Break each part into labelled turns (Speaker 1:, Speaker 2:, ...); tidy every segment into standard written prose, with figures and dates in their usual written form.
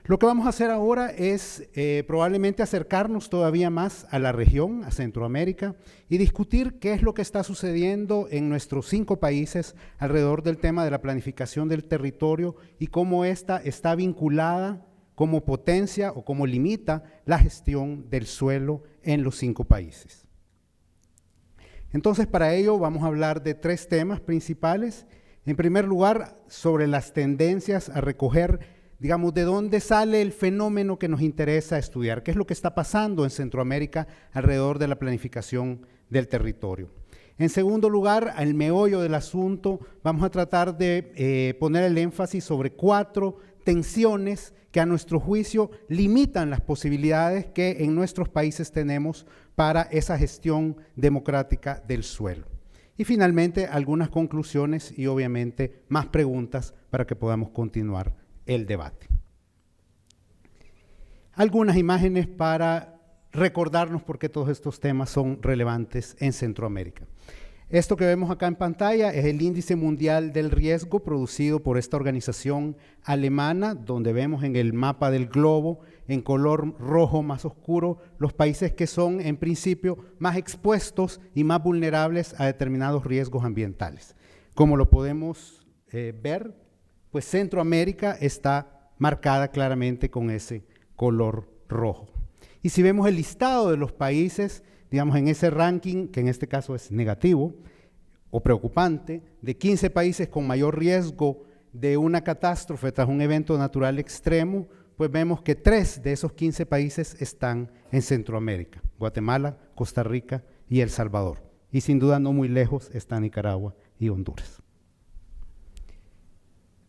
Speaker 1: Lo que vamos a hacer ahora es probablemente acercarnos todavía más a la región, a Centroamérica, y discutir qué es lo que está sucediendo en nuestros 5 países alrededor del tema de la planificación del territorio y cómo ésta está vinculada, cómo potencia o cómo limita la gestión del suelo en los 5 países. Entonces, para ello vamos a hablar de 3 temas principales. En primer lugar, sobre las tendencias a recoger, digamos, de dónde sale el fenómeno que nos interesa estudiar, qué es lo que está pasando en Centroamérica alrededor de la planificación del territorio. En segundo lugar, al meollo del asunto, vamos a tratar de poner el énfasis sobre 4 tensiones que a nuestro juicio limitan las posibilidades que en nuestros países tenemos para esa gestión democrática del suelo. Y finalmente, algunas conclusiones y obviamente más preguntas para que podamos continuar el debate. Algunas imágenes para recordarnos por qué todos estos temas son relevantes en Centroamérica. Esto que vemos acá en pantalla es el índice mundial del riesgo producido por esta organización alemana, donde vemos en el mapa del globo, en color rojo más oscuro, los países que son en principio más expuestos y más vulnerables a determinados riesgos ambientales. Como lo podemos ver, pues Centroamérica está marcada claramente con ese color rojo. Y si vemos el listado de los países, digamos, en ese ranking, que en este caso es negativo o preocupante, de 15 países con mayor riesgo de una catástrofe tras un evento natural extremo, pues vemos que 3 de esos 15 países están en Centroamérica: Guatemala, Costa Rica y El Salvador. Y sin duda no muy lejos están Nicaragua y Honduras.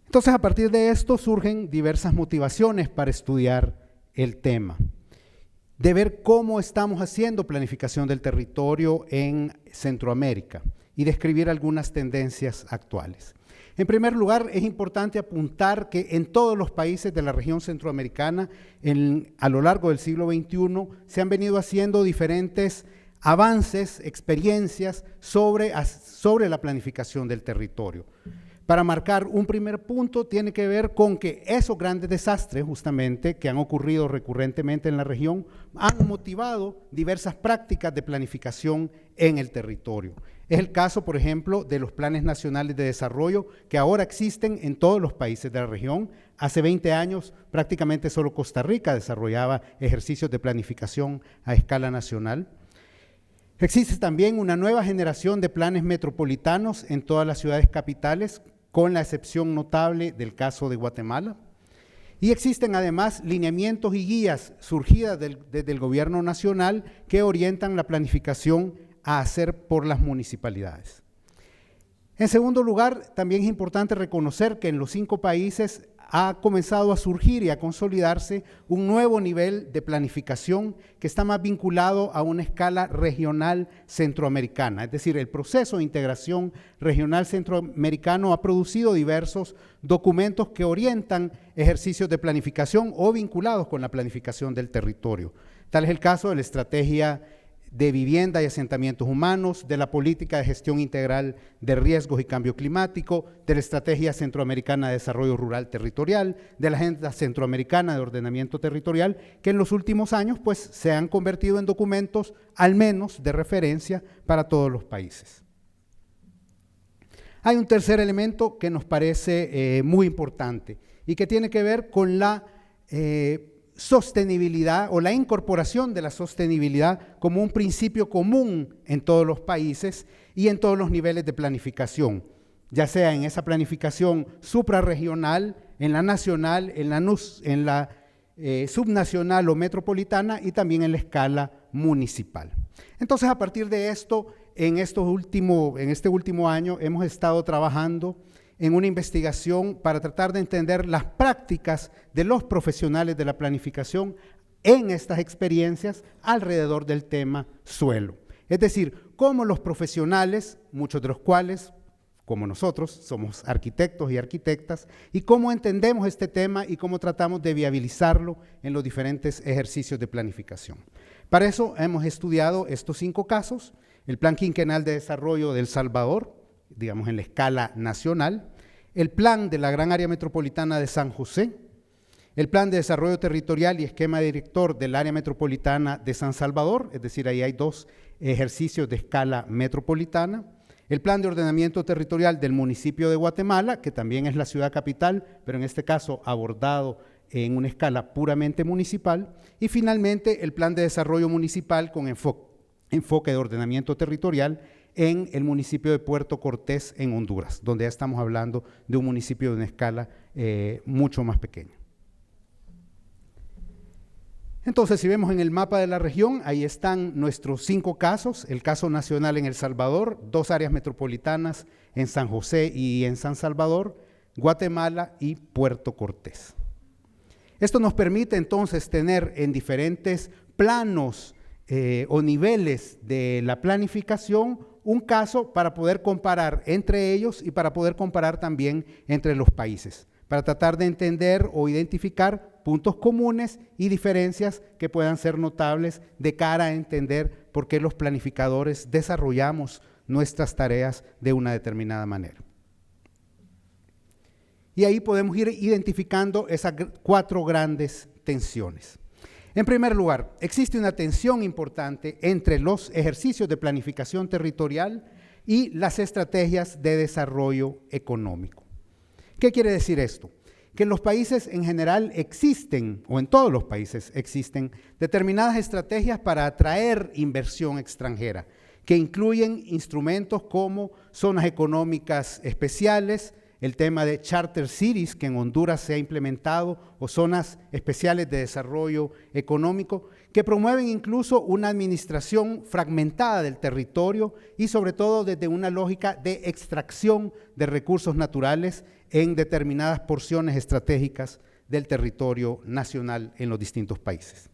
Speaker 1: Entonces, a partir de esto surgen diversas motivaciones para estudiar el tema, de ver cómo estamos haciendo planificación del territorio en Centroamérica y describir algunas tendencias actuales. En primer lugar, es importante apuntar que en todos los países de la región centroamericana, a lo largo del siglo XXI, se han venido haciendo diferentes avances, experiencias sobre la planificación del territorio. Para marcar un primer punto, tiene que ver con que esos grandes desastres, justamente, que han ocurrido recurrentemente en la región, han motivado diversas prácticas de planificación en el territorio. Es el caso, por ejemplo, de los planes nacionales de desarrollo que ahora existen en todos los países de la región. Hace 20 años, prácticamente solo Costa Rica desarrollaba ejercicios de planificación a escala nacional. Existe también una nueva generación de planes metropolitanos en todas las ciudades capitales, con la excepción notable del caso de Guatemala. Y existen además lineamientos y guías surgidas desde el gobierno nacional que orientan la planificación a hacer por las municipalidades. En segundo lugar, también es importante reconocer que en los 5 países ha comenzado a surgir y a consolidarse un nuevo nivel de planificación que está más vinculado a una escala regional centroamericana. Es decir, el proceso de integración regional centroamericano ha producido diversos documentos que orientan ejercicios de planificación o vinculados con la planificación del territorio. Tal es el caso de la estrategia de vivienda y asentamientos humanos, de la política de gestión integral de riesgos y cambio climático, de la estrategia centroamericana de desarrollo rural territorial, de la agenda centroamericana de ordenamiento territorial, que en los últimos años pues se han convertido en documentos al menos de referencia para todos los países. Hay un tercer elemento que nos parece muy importante y que tiene que ver con la sostenibilidad o la incorporación de la sostenibilidad como un principio común en todos los países y en todos los niveles de planificación, ya sea en esa planificación suprarregional, en la nacional, en la subnacional o metropolitana y también en la escala municipal. Entonces, a partir de esto, en este último año hemos estado trabajando en una investigación para tratar de entender las prácticas de los profesionales de la planificación en estas experiencias alrededor del tema suelo. Es decir, cómo los profesionales, muchos de los cuales, como nosotros, somos arquitectos y arquitectas, y cómo entendemos este tema y cómo tratamos de viabilizarlo en los diferentes ejercicios de planificación. Para eso hemos estudiado estos 5 casos: el Plan Quinquenal de Desarrollo de El Salvador, digamos en la escala nacional, el plan de la Gran Área Metropolitana de San José, el Plan de Desarrollo Territorial y Esquema Director del Área Metropolitana de San Salvador, es decir, ahí hay 2 ejercicios de escala metropolitana, el Plan de Ordenamiento Territorial del municipio de Guatemala, que también es la ciudad capital, pero en este caso abordado en una escala puramente municipal, y finalmente el Plan de Desarrollo Municipal con enfoque de ordenamiento territorial en el municipio de Puerto Cortés en Honduras, donde ya estamos hablando de un municipio de una escala mucho más pequeña. Entonces, si vemos en el mapa de la región, ahí están nuestros 5 casos, el caso nacional en El Salvador, 2 áreas metropolitanas en San José y en San Salvador, Guatemala y Puerto Cortés. Esto nos permite entonces tener en diferentes planos o niveles de la planificación un caso para poder comparar entre ellos y para poder comparar también entre los países, para tratar de entender o identificar puntos comunes y diferencias que puedan ser notables de cara a entender por qué los planificadores desarrollamos nuestras tareas de una determinada manera. Y ahí podemos ir identificando esas 4 grandes tensiones. En primer lugar, existe una tensión importante entre los ejercicios de planificación territorial y las estrategias de desarrollo económico. ¿Qué quiere decir esto? Que en los países en general existen, o en todos los países existen, determinadas estrategias para atraer inversión extranjera, que incluyen instrumentos como zonas económicas especiales, el tema de Charter Cities, que en Honduras se ha implementado, o zonas especiales de desarrollo económico, que promueven incluso una administración fragmentada del territorio y sobre todo desde una lógica de extracción de recursos naturales en determinadas porciones estratégicas del territorio nacional en los distintos países.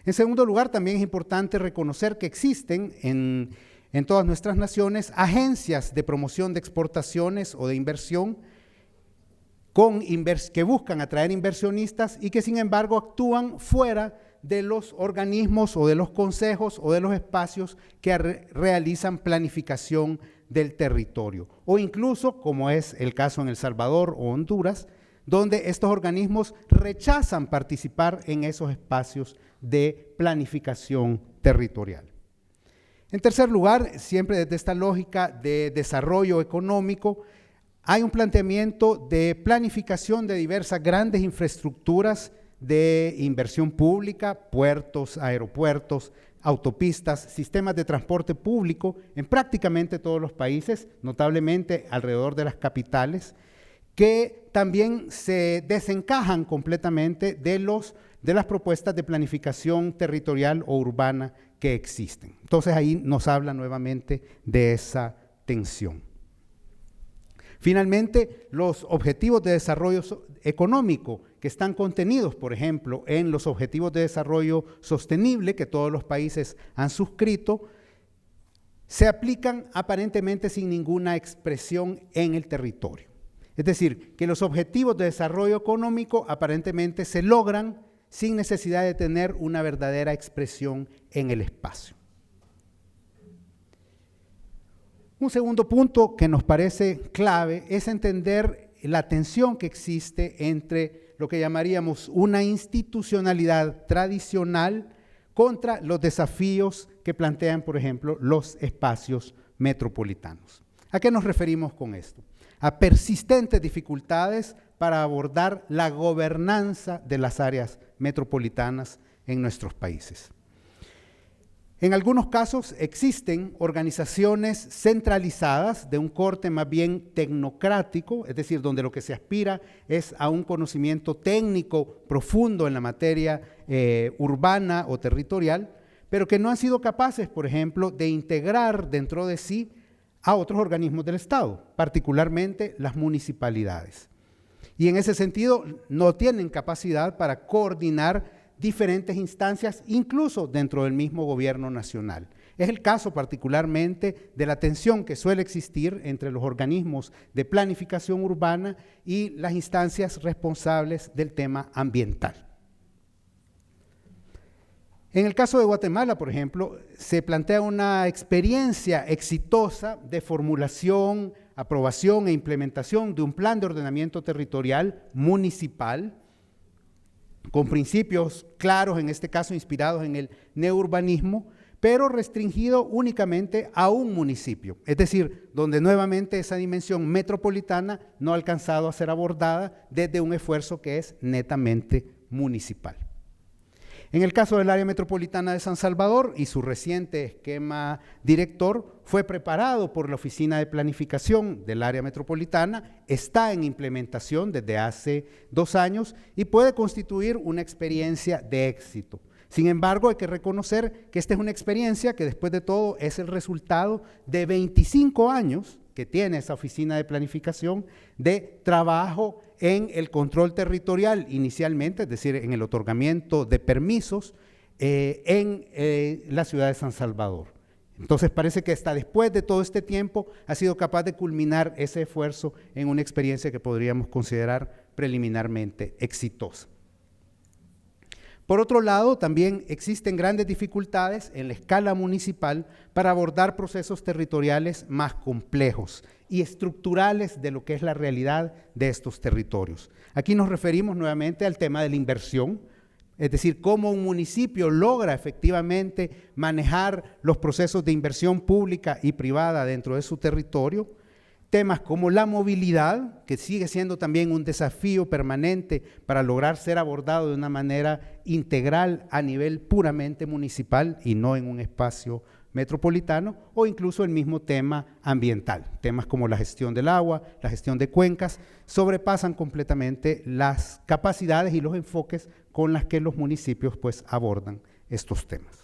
Speaker 1: En segundo lugar, también es importante reconocer que existen en todas nuestras naciones agencias de promoción de exportaciones o de inversión que buscan atraer inversionistas y que sin embargo actúan fuera de los organismos o de los consejos o de los espacios que realizan planificación del territorio, o incluso, como es el caso en El Salvador o Honduras, donde estos organismos rechazan participar en esos espacios de planificación territorial. En tercer lugar, siempre desde esta lógica de desarrollo económico, hay un planteamiento de planificación de diversas grandes infraestructuras de inversión pública, puertos, aeropuertos, autopistas, sistemas de transporte público en prácticamente todos los países, notablemente alrededor de las capitales, que también se desencajan completamente de las propuestas de planificación territorial o urbana que existen. Entonces ahí nos habla nuevamente de esa tensión. Finalmente, los objetivos de desarrollo económico que están contenidos, por ejemplo, en los objetivos de desarrollo sostenible que todos los países han suscrito, se aplican aparentemente sin ninguna expresión en el territorio. Es decir, que los objetivos de desarrollo económico aparentemente se logran sin necesidad de tener una verdadera expresión en el espacio. Un segundo punto que nos parece clave es entender la tensión que existe entre lo que llamaríamos una institucionalidad tradicional contra los desafíos que plantean, por ejemplo, los espacios metropolitanos. ¿A qué nos referimos con esto? A persistentes dificultades para abordar la gobernanza de las áreas metropolitanas en nuestros países. En algunos casos existen organizaciones centralizadas de un corte más bien tecnocrático, es decir, donde lo que se aspira es a un conocimiento técnico profundo en la materia urbana o territorial, pero que no han sido capaces, por ejemplo, de integrar dentro de sí a otros organismos del Estado, particularmente las municipalidades. Y en ese sentido no tienen capacidad para coordinar diferentes instancias, incluso dentro del mismo gobierno nacional. Es el caso particularmente de la tensión que suele existir entre los organismos de planificación urbana y las instancias responsables del tema ambiental. En el caso de Guatemala, por ejemplo, se plantea una experiencia exitosa de formulación, aprobación e implementación de un plan de ordenamiento territorial municipal con principios claros, en este caso inspirados en el neourbanismo, pero restringido únicamente a un municipio, es decir, donde nuevamente esa dimensión metropolitana no ha alcanzado a ser abordada desde un esfuerzo que es netamente municipal. En el caso del área metropolitana de San Salvador y su reciente esquema director fue preparado por la Oficina de Planificación del área metropolitana, está en implementación desde hace 2 años y puede constituir una experiencia de éxito. Sin embargo, hay que reconocer que esta es una experiencia que después de todo es el resultado de 25 años que tiene esa oficina de planificación de trabajo en el control territorial inicialmente, es decir, en el otorgamiento de permisos en la ciudad de San Salvador. Entonces parece que hasta después de todo este tiempo ha sido capaz de culminar ese esfuerzo en una experiencia que podríamos considerar preliminarmente exitosa. Por otro lado, también existen grandes dificultades en la escala municipal para abordar procesos territoriales más complejos y estructurales de lo que es la realidad de estos territorios. Aquí nos referimos nuevamente al tema de la inversión, es decir, cómo un municipio logra efectivamente manejar los procesos de inversión pública y privada dentro de su territorio. Temas como la movilidad, que sigue siendo también un desafío permanente para lograr ser abordado de una manera integral a nivel puramente municipal y no en un espacio metropolitano, o incluso el mismo tema ambiental. Temas como la gestión del agua, la gestión de cuencas, sobrepasan completamente las capacidades y los enfoques con las que los municipios pues abordan estos temas.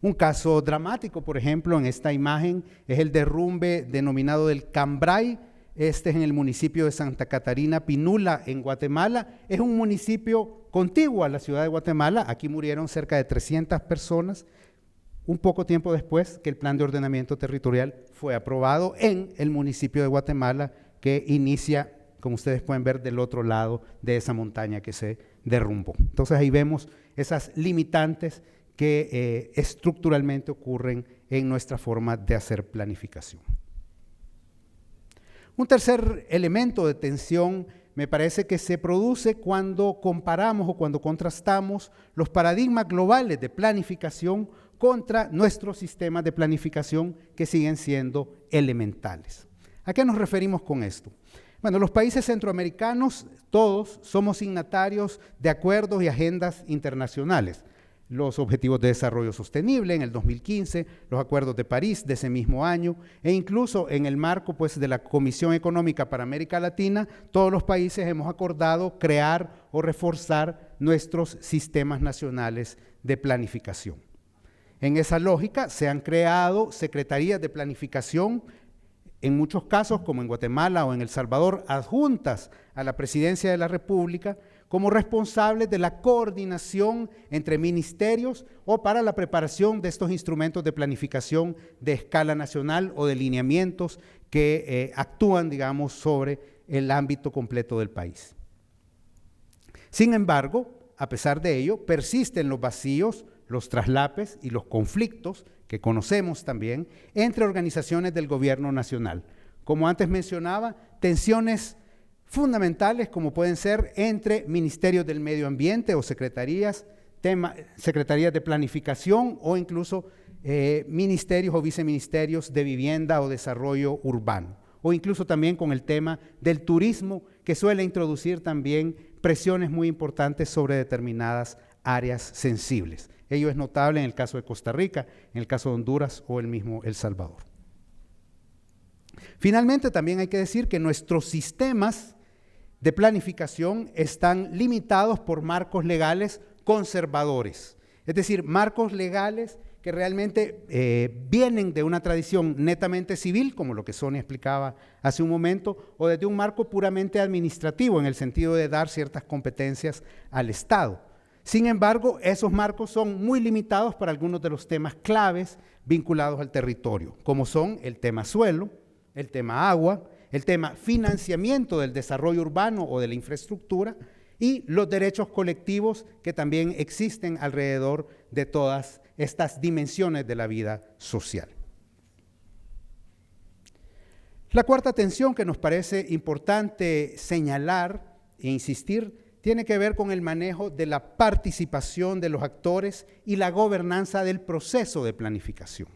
Speaker 1: Un caso dramático, por ejemplo, en esta imagen es el derrumbe denominado del Cambray. Este es en el municipio de Santa Catarina Pinula, en Guatemala. Es un municipio contiguo a la ciudad de Guatemala. Aquí murieron cerca de 300 personas, un poco tiempo después que el plan de ordenamiento territorial fue aprobado en el municipio de Guatemala, que inicia, como ustedes pueden ver, del otro lado de esa montaña que se derrumbó. Entonces ahí vemos esas limitantes que estructuralmente ocurren en nuestra forma de hacer planificación. Un tercer elemento de tensión me parece que se produce cuando comparamos o cuando contrastamos los paradigmas globales de planificación contra nuestros sistemas de planificación que siguen siendo elementales. ¿A qué nos referimos con esto? Bueno, los países centroamericanos, todos somos signatarios de acuerdos y agendas internacionales. Los Objetivos de Desarrollo Sostenible en el 2015, los Acuerdos de París de ese mismo año, e incluso en el marco pues, de la Comisión Económica para América Latina, todos los países hemos acordado crear o reforzar nuestros sistemas nacionales de planificación. En esa lógica se han creado secretarías de planificación, en muchos casos, como en Guatemala o en El Salvador, adjuntas a la Presidencia de la República, como responsables de la coordinación entre ministerios o para la preparación de estos instrumentos de planificación de escala nacional o de lineamientos que actúan, digamos, sobre el ámbito completo del país. Sin embargo, a pesar de ello, persisten los vacíos, los traslapes y los conflictos que conocemos también entre organizaciones del gobierno nacional. Como antes mencionaba, tensiones fundamentales como pueden ser entre ministerios del medio ambiente o secretarías de planificación o incluso ministerios o viceministerios de vivienda o desarrollo urbano, o incluso también con el tema del turismo, que suele introducir también presiones muy importantes sobre determinadas áreas sensibles. Ello es notable en el caso de Costa Rica, en el caso de Honduras o el mismo El Salvador. Finalmente, también hay que decir que nuestros sistemas de planificación están limitados por marcos legales conservadores, es decir, marcos legales que realmente vienen de una tradición netamente civil, como lo que Sonia explicaba hace un momento, o desde un marco puramente administrativo, en el sentido de dar ciertas competencias al Estado. Sin embargo, esos marcos son muy limitados para algunos de los temas claves vinculados al territorio, como son el tema suelo, el tema agua, el tema financiamiento del desarrollo urbano o de la infraestructura y los derechos colectivos que también existen alrededor de todas estas dimensiones de la vida social. La cuarta tensión que nos parece importante señalar e insistir tiene que ver con el manejo de la participación de los actores y la gobernanza del proceso de planificación.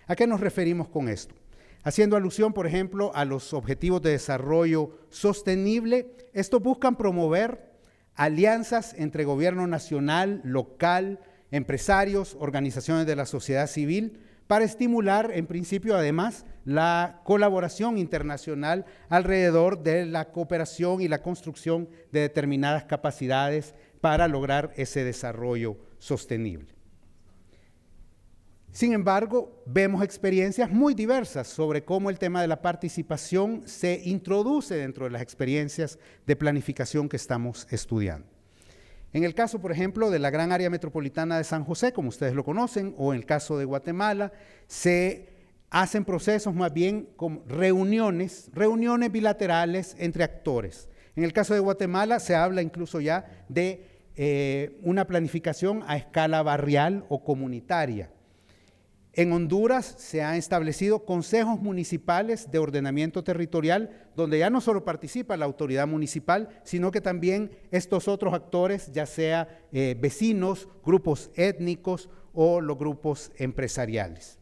Speaker 1: ¿A qué nos referimos con esto? Haciendo alusión, por ejemplo, a los Objetivos de Desarrollo Sostenible, estos buscan promover alianzas entre gobierno nacional, local, empresarios, organizaciones de la sociedad civil, para estimular, en principio, además, la colaboración internacional alrededor de la cooperación y la construcción de determinadas capacidades para lograr ese desarrollo sostenible. Sin embargo, vemos experiencias muy diversas sobre cómo el tema de la participación se introduce dentro de las experiencias de planificación que estamos estudiando. En el caso, por ejemplo, de la gran área metropolitana de San José, como ustedes lo conocen, o en el caso de Guatemala, se hacen procesos más bien como reuniones bilaterales entre actores. En el caso de Guatemala se habla incluso ya de una planificación a escala barrial o comunitaria. En Honduras se han establecido consejos municipales de ordenamiento territorial, donde ya no solo participa la autoridad municipal, sino que también estos otros actores, ya sea vecinos, grupos étnicos o los grupos empresariales.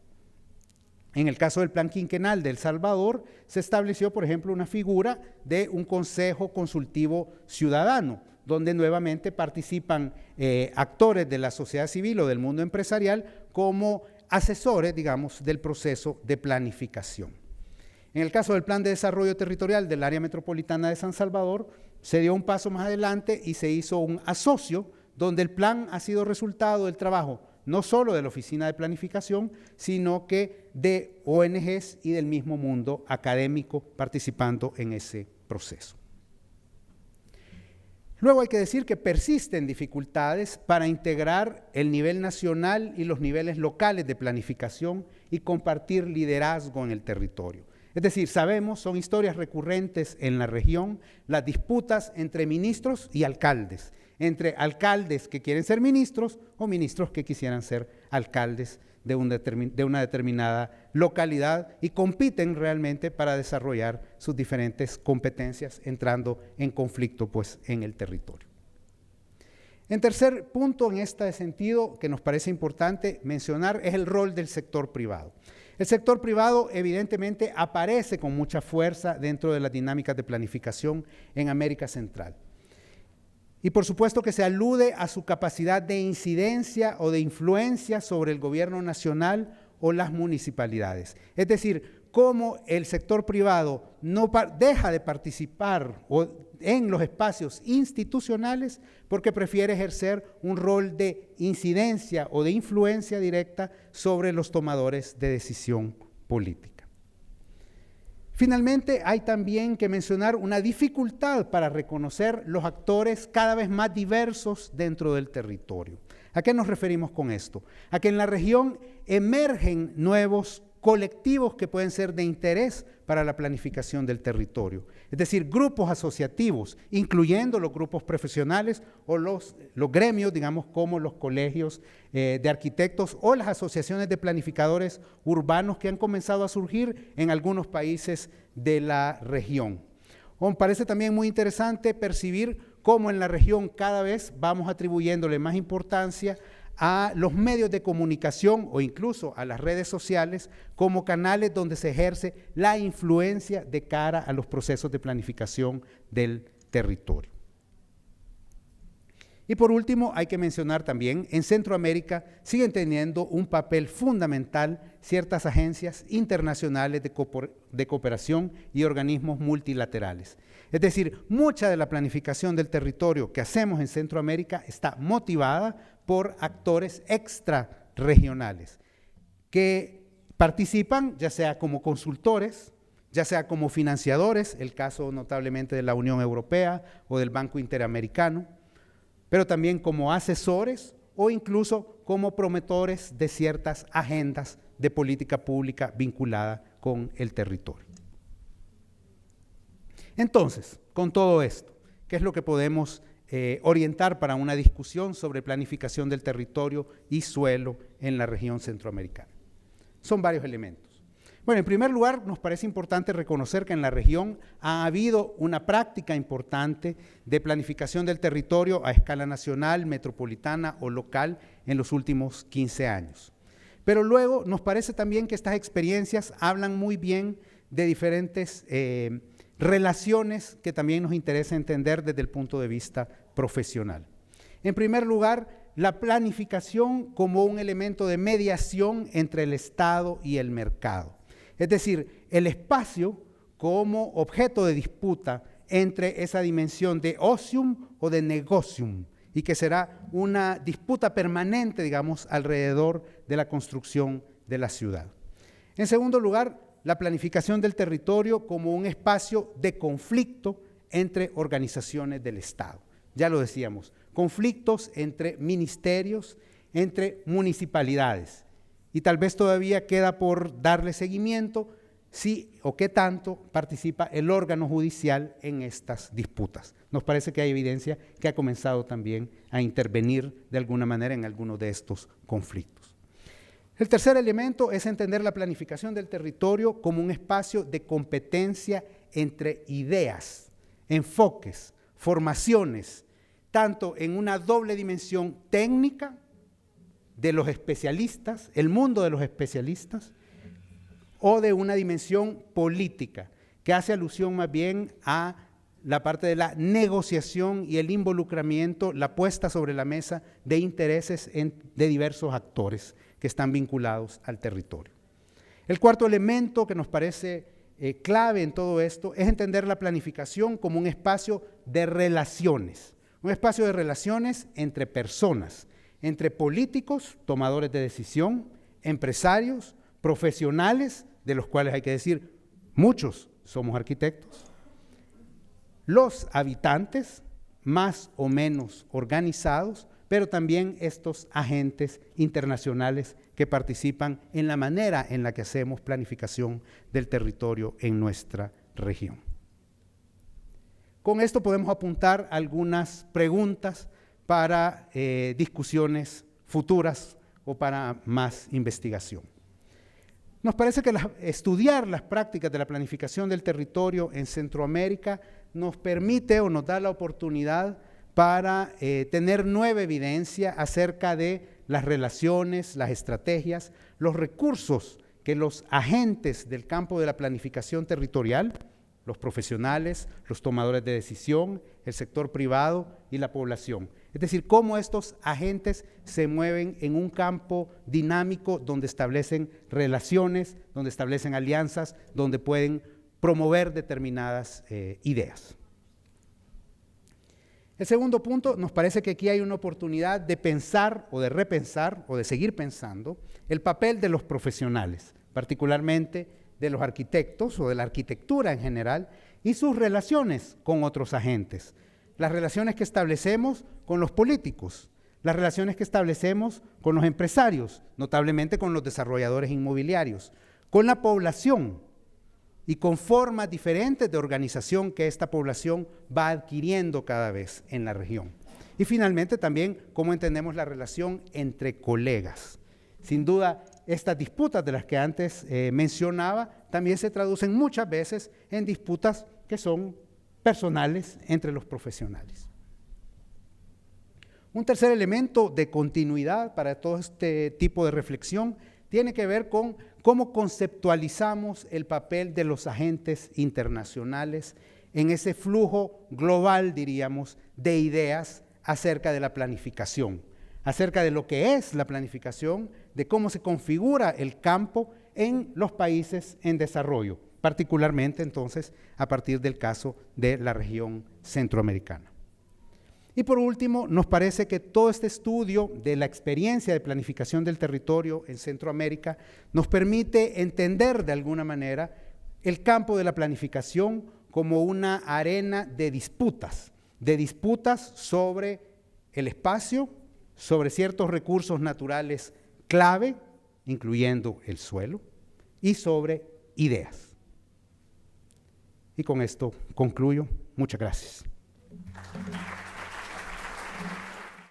Speaker 1: En el caso del Plan Quinquenal de El Salvador, se estableció, por ejemplo, una figura de un consejo consultivo ciudadano, donde nuevamente participan actores de la sociedad civil o del mundo empresarial como asesores, digamos, del proceso de planificación. En el caso del Plan de Desarrollo Territorial del Área Metropolitana de San Salvador, se dio un paso más adelante y se hizo un asocio, donde el plan ha sido resultado del trabajo no solo de la Oficina de Planificación, sino que de ONGs y del mismo mundo académico participando en ese proceso. Luego hay que decir que persisten dificultades para integrar el nivel nacional y los niveles locales de planificación y compartir liderazgo en el territorio. Es decir, sabemos, son historias recurrentes en la región, las disputas entre ministros y alcaldes, entre alcaldes que quieren ser ministros o ministros que quisieran ser alcaldes de una determinada localidad y compiten realmente para desarrollar sus diferentes competencias, entrando en conflicto pues, en el territorio. En tercer punto, en este sentido, que nos parece importante mencionar, es el rol del sector privado. El sector privado evidentemente aparece con mucha fuerza dentro de las dinámicas de planificación en América Central. Y por supuesto que se alude a su capacidad de incidencia o de influencia sobre el gobierno nacional o las municipalidades. Es decir, cómo el sector privado no deja de participar en los espacios institucionales porque prefiere ejercer un rol de incidencia o de influencia directa sobre los tomadores de decisión política. Finalmente, hay también que mencionar una dificultad para reconocer los actores cada vez más diversos dentro del territorio. ¿A qué nos referimos con esto? A que en la región emergen nuevos colectivos que pueden ser de interés para la planificación del territorio. Es decir, grupos asociativos, incluyendo los grupos profesionales o los gremios, digamos, como los colegios de arquitectos o las asociaciones de planificadores urbanos que han comenzado a surgir en algunos países de la región. Me parece también muy interesante percibir cómo en la región cada vez vamos atribuyéndole más importancia a los medios de comunicación o incluso a las redes sociales como canales donde se ejerce la influencia de cara a los procesos de planificación del territorio. Y por último, hay que mencionar también, en Centroamérica siguen teniendo un papel fundamental ciertas agencias internacionales de cooperación y organismos multilaterales. Es decir, mucha de la planificación del territorio que hacemos en Centroamérica está motivada por actores extrarregionales que participan ya sea como consultores, ya sea como financiadores, el caso notablemente de la Unión Europea o del Banco Interamericano, pero también como asesores o incluso como promotores de ciertas agendas de política pública vinculada con el territorio. Entonces, con todo esto, ¿qué es lo que podemos orientar para una discusión sobre planificación del territorio y suelo en la región centroamericana? Son varios elementos. Bueno, en primer lugar, nos parece importante reconocer que en la región ha habido una práctica importante de planificación del territorio a escala nacional, metropolitana o local en los últimos 15 años. Pero luego nos parece también que estas experiencias hablan muy bien de diferentes relaciones que también nos interesa entender desde el punto de vista profesional. En primer lugar, la planificación como un elemento de mediación entre el Estado y el mercado. Es decir, el espacio como objeto de disputa entre esa dimensión de ocium o de negocium, y que será una disputa permanente, digamos, alrededor de la construcción de la ciudad. En segundo lugar, la planificación del territorio como un espacio de conflicto entre organizaciones del Estado. Ya lo decíamos, conflictos entre ministerios, entre municipalidades. Y tal vez todavía queda por darle seguimiento si o qué tanto participa el órgano judicial en estas disputas. Nos parece que hay evidencia que ha comenzado también a intervenir de alguna manera en algunos de estos conflictos. El tercer elemento es entender la planificación del territorio como un espacio de competencia entre ideas, enfoques, formaciones, tanto en una doble dimensión técnica de los especialistas, el mundo de los especialistas, o de una dimensión política, que hace alusión más bien a la parte de la negociación y el involucramiento, la puesta sobre la mesa de intereses de diversos actores que están vinculados al territorio. El cuarto elemento que nos parece clave en todo esto es entender la planificación como un espacio de relaciones entre personas, entre políticos, tomadores de decisión, empresarios, profesionales, de los cuales hay que decir, muchos somos arquitectos, los habitantes, más o menos organizados, pero también estos agentes internacionales que participan en la manera en la que hacemos planificación del territorio en nuestra región. Con esto podemos apuntar algunas preguntas para discusiones futuras o para más investigación. Nos parece que estudiar las prácticas de la planificación del territorio en Centroamérica nos permite o nos da la oportunidad para tener nueva evidencia acerca de las relaciones, las estrategias, los recursos que los agentes del campo de la planificación territorial, los profesionales, los tomadores de decisión, el sector privado y la población. Es decir, cómo estos agentes se mueven en un campo dinámico donde establecen relaciones, donde establecen alianzas, donde pueden promover determinadas ideas. El segundo punto, nos parece que aquí hay una oportunidad de pensar o de repensar o de seguir pensando el papel de los profesionales, particularmente de los arquitectos o de la arquitectura en general y sus relaciones con otros agentes. Las relaciones que establecemos con los políticos, las relaciones que establecemos con los empresarios, notablemente con los desarrolladores inmobiliarios, con la población y con formas diferentes de organización que esta población va adquiriendo cada vez en la región. Y finalmente también cómo entendemos la relación entre colegas. Sin duda, estas disputas de las que antes mencionaba también se traducen muchas veces en disputas que son personales entre los profesionales. Un tercer elemento de continuidad para todo este tipo de reflexión tiene que ver con cómo conceptualizamos el papel de los agentes internacionales en ese flujo global, diríamos, de ideas acerca de la planificación, acerca de lo que es la planificación, de cómo se configura el campo en los países en desarrollo, particularmente entonces a partir del caso de la región centroamericana. Y por último, nos parece que todo este estudio de la experiencia de planificación del territorio en Centroamérica nos permite entender de alguna manera el campo de la planificación como una arena de disputas sobre el espacio, sobre ciertos recursos naturales clave, incluyendo el suelo, y sobre ideas. Y con esto concluyo. Muchas gracias.